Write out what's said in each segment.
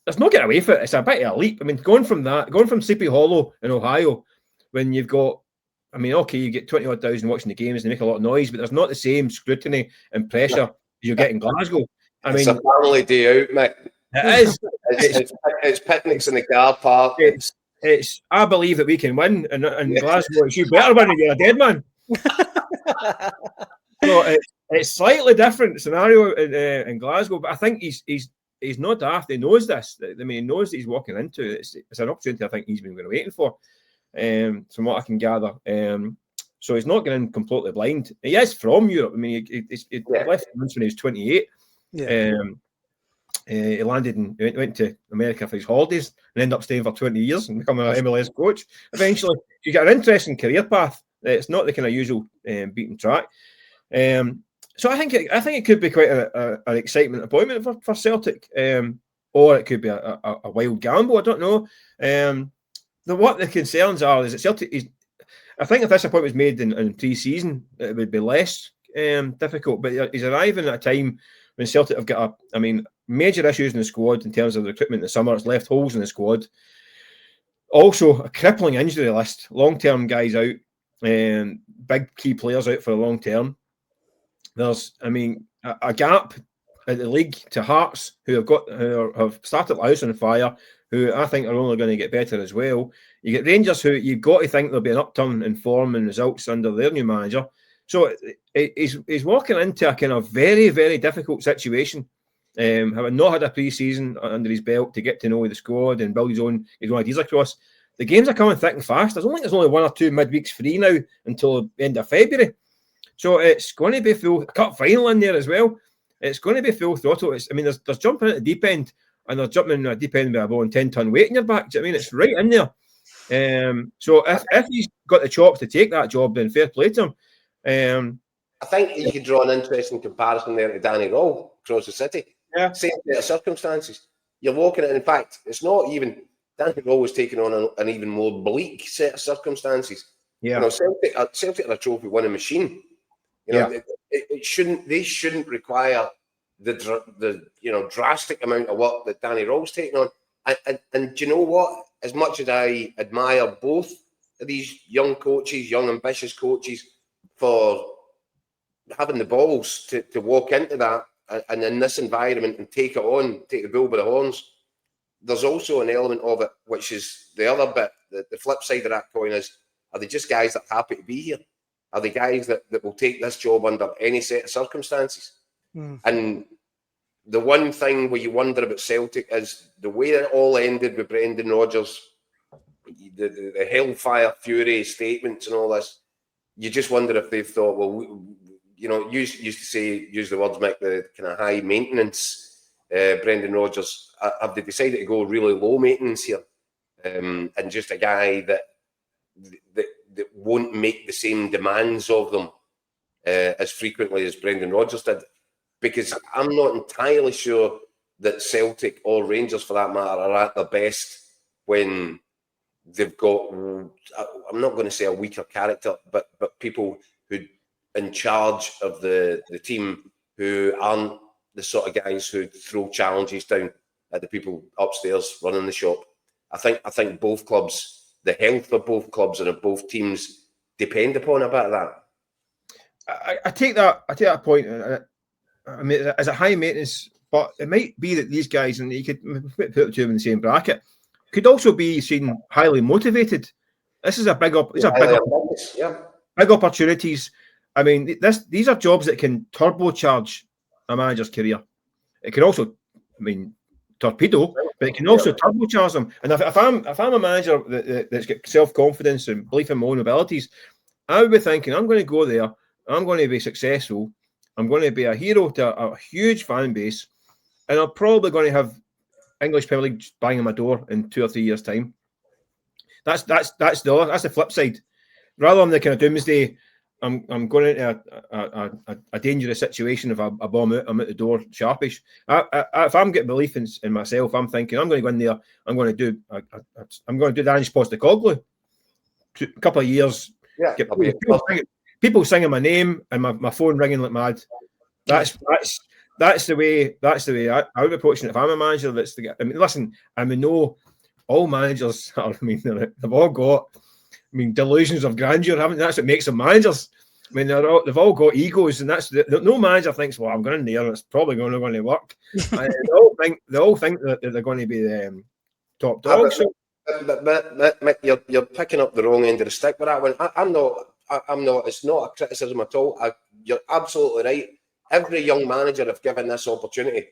there's no getting away from it. It's a bit of a leap. I mean, going from Sleepy Hollow in Ohio, when you've got, I mean, okay, you get 20 odd thousand watching the games and they make a lot of noise, but there's not the same scrutiny and pressure you get in Glasgow. It's a family day out, mate. It is. It's picnics in the car park. It's. I believe that we can win, and Glasgow, you better win if you're a dead man. So it's slightly different scenario in Glasgow, but I think he's not daft. He knows this. I mean, he knows that he's walking into. It's an opportunity I think he's been waiting for, from what I can gather. So he's not going in completely blind. He is from Europe. I mean, he left France when he was 28. Yeah. He landed and went to America for his holidays and ended up staying for 20 years and becoming an MLS coach. Eventually, you get an interesting career path. It's not the kind of usual beaten track. So I think it could be quite an excitement appointment for Celtic, or it could be a wild gamble. I don't know. What the concerns are is that Celtic is. I think if this appointment was made in pre-season, it would be less difficult. But he's arriving at a time when Celtic have got major issues in the squad in terms of the recruitment in the summer. It's left holes in the squad. Also, a crippling injury list. Long-term guys out, big key players out for the long term. There's, a gap at the league to Hearts, who have started the house on fire, who I think are only going to get better as well. You get Rangers, who you've got to think there'll be an upturn in form and results under their new manager. So he's walking into a kind of very, very difficult situation. Having not had a pre-season under his belt to get to know the squad and build his own ideas across. The games are coming thick and fast. There's only 1 or 2 midweeks free now until the end of February. So it's going to be full cup final in there as well. It's going to be full throttle. There's jumping at the deep end, and they're jumping in the deep end with a 10-ton weight in your back. Do you know what I mean? It's right in there. So if he's got the chops to take that job, then fair play to him. I think you could draw an interesting comparison there to Danny Rowe across the city. Yeah. Same set of circumstances. You're walking in fact, it's not even Danny Rowe was taking on an even more bleak set of circumstances. Yeah. Celtic are a trophy winning machine. They shouldn't require the drastic amount of work that Danny Rowe's taking on. And do you know what? As much as I admire both of these young coaches, young ambitious coaches, for having the balls to walk into that and in this environment and take the bull by the horns, there's also an element of it, which is the other bit, the flip side of that coin is, are they just guys that are happy to be here? Are they guys that will take this job under any set of circumstances? And the one thing where you wonder about Celtic is the way it all ended with Brendan Rodgers, the hellfire fury statements and all this. You just wonder if they've thought, well, used to use the words, Mick, the kind of high maintenance. Brendan Rodgers, have they decided to go really low maintenance here, and just a guy that won't make the same demands of them as frequently as Brendan Rodgers did? Because I'm not entirely sure that Celtic or Rangers, for that matter, are at their best when they've got, I'm not going to say a weaker character, but people who in charge of the team who aren't the sort of guys who throw challenges down at the people upstairs running the shop. I think both clubs, the health of both clubs and of both teams depend upon a bit of that. I take that point. As a high maintenance, but it might be that these guys, and you could put the two in the same bracket, could also be seen highly motivated. This is big opportunities. I mean, these are jobs that can turbocharge a manager's career. It can also, torpedo, but it can also turbocharge them. And if I'm a manager that's got self-confidence and belief in my own abilities, I would be thinking, I'm going to go there, I'm going to be successful, I'm going to be a hero to a huge fan base, and I'm probably going to have English Premier League banging my door in 2 or 3 years' time. That's the flip side. Rather than the kind of doomsday, I'm going into a dangerous situation. If I bomb out, I'm at the door sharpish. If I'm getting belief in myself, I'm thinking I'm going to go in there. I'm going to do Danish Postecoglou. A couple of years. Yeah, people singing my name and my phone ringing like mad. That's That's the way I would be approaching it. If I'm a manager, that's the guy. I mean, listen, I mean, no, all managers. I mean, they've all got, delusions of grandeur, haven't they? That's what makes them managers. I mean, they've all got egos, and no manager thinks, well, I'm going in there, and it's probably going to work. And they all think that they're going to be the top dog. But you're picking up the wrong end of the stick with that one. I'm not. It's not a criticism at all. You're absolutely right. Every young manager, if given this opportunity,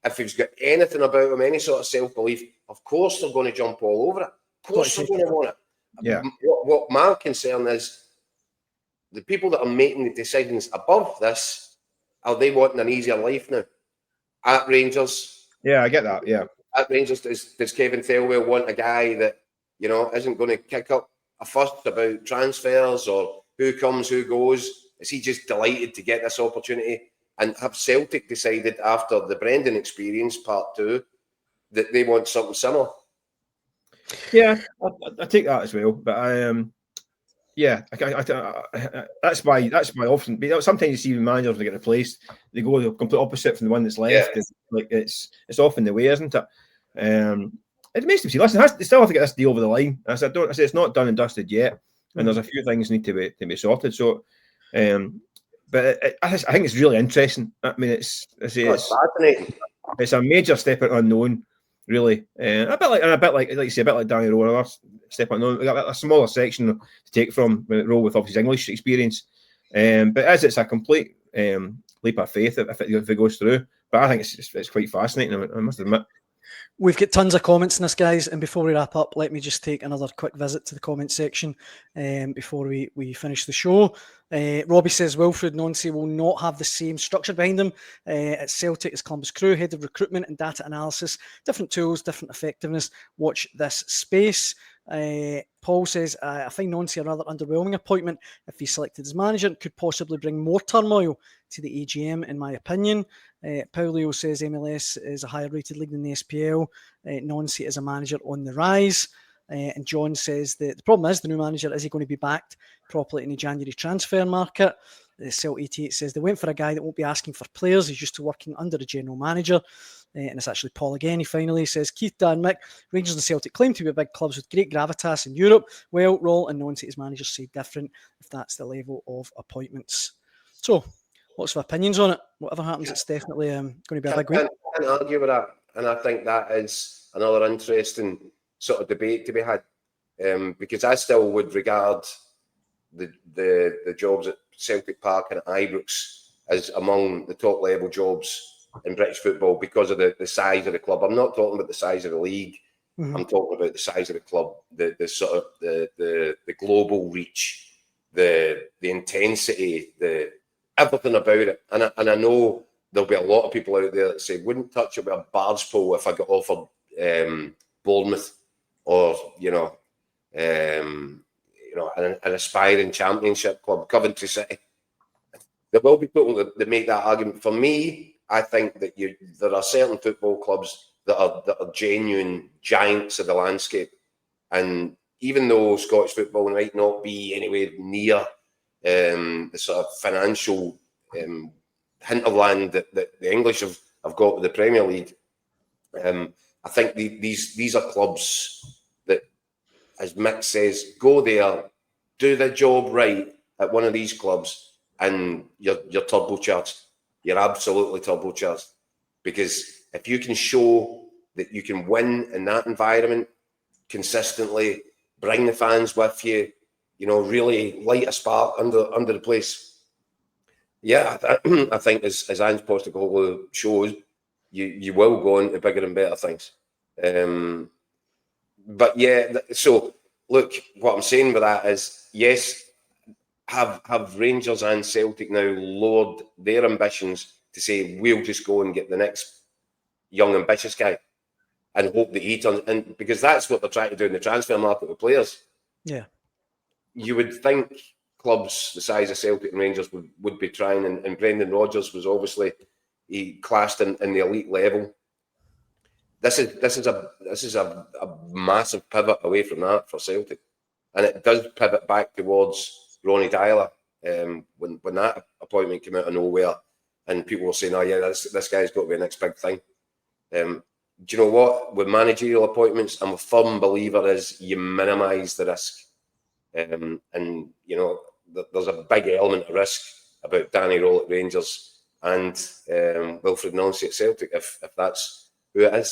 if he's got anything about him, any sort of self-belief, of course they're going to jump all over it. Of course they're going to want it. Yeah. What my concern is, the people that are making the decisions above this, are they wanting an easier life now? At Rangers. Yeah, I get that. Yeah. At Rangers, does Kevin Thelwell want a guy that, isn't going to kick up a fuss about transfers or who comes, who goes? Is he just delighted to get this opportunity? And have Celtic decided after the Brendan experience, part 2, that they want something similar? Yeah, I take that as well. But that's why often. Sometimes you see managers that get replaced, they go the complete opposite from the one that's left. Yeah. It's often the way, isn't it? It remains to be seen. Listen, they still have to get this deal over the line. I say it's not done and dusted yet, and there's a few things need to be sorted. So, but I think it's really interesting. I mean, it's fascinating. It's a major step into unknown, really. A bit like you say, a bit like Danny Rowe, another step into unknown. We got a smaller section to take from Rowe with obviously English experience. But as it's a complete leap of faith if it goes through. But I think it's quite fascinating. I must admit. We've got tons of comments in this, guys, and before we wrap up, let me just take another quick visit to the comment section before we finish the show. Robbie says Wilfried Nancy will not have the same structure behind him at Celtic as Columbus Crew, head of recruitment and data analysis, different tools, different effectiveness. Watch this space. Paul says, I find Nancy a rather underwhelming appointment if he's selected as manager. It could possibly bring more turmoil to the AGM, in my opinion. Paulio says MLS is a higher rated league than the SPL. Nancy is a manager on the rise. And John says that the problem is the new manager, is he going to be backed properly in the January transfer market? Celt88 says they went for a guy that won't be asking for players. He's used to working under a general manager. And it's actually Paul again. He finally says, Keith, Dan, Mick, Rangers and Celtic claim to be big clubs with great gravitas in Europe. Well, Roll and Nancy as managers say different if that's the level of appointments. So, lots of opinions on it. Whatever happens, it's definitely going to be a big win. I can't argue with that. And I think that is another interesting sort of debate to be had. Because I still would regard the jobs at Celtic Park and at Ibrox as among the top level jobs in British football because of the size of the club. I'm not talking about the size of the league. Mm-hmm. I'm talking about the size of the club, the sort of the global reach, the intensity, the everything about it. And I know there'll be a lot of people out there that say, wouldn't touch it with a barge pole if I got offered Bournemouth or an aspiring championship club, Coventry City. There will be people that make that argument. For me, I think that there are certain football clubs that are genuine giants of the landscape, and even though Scottish football might not be anywhere near the sort of financial hinterland that the English have got with the Premier League, I think these are clubs that, as Mick says, go there, do the job right at one of these clubs, and you're turbocharged. You're absolutely turbocharged, because if you can show that you can win in that environment consistently, bring the fans with you, really light a spark under the place. Yeah, I think as Ange Postecoglou shows, you will go on to bigger and better things. But yeah, so look, what I'm saying with that is, yes, have Rangers and Celtic now lowered their ambitions to say we'll just go and get the next young ambitious guy and hope that he turns in, because that's what they're trying to do in the transfer market with players. Yeah, you would think clubs the size of Celtic and Rangers would be trying, and Brendan Rodgers was obviously, he classed in the elite level. This is a massive pivot away from that for Celtic, and it does pivot back towards Ronnie Dyler. When that appointment came out of nowhere, and people were saying, "Oh yeah, this guy's got to be the next big thing." Do you know what? With managerial appointments, I'm a firm believer is you minimise the risk, and you know there's a big element of risk about Danny Rowell at Rangers and Wilfried Nancy at Celtic if that's who it is.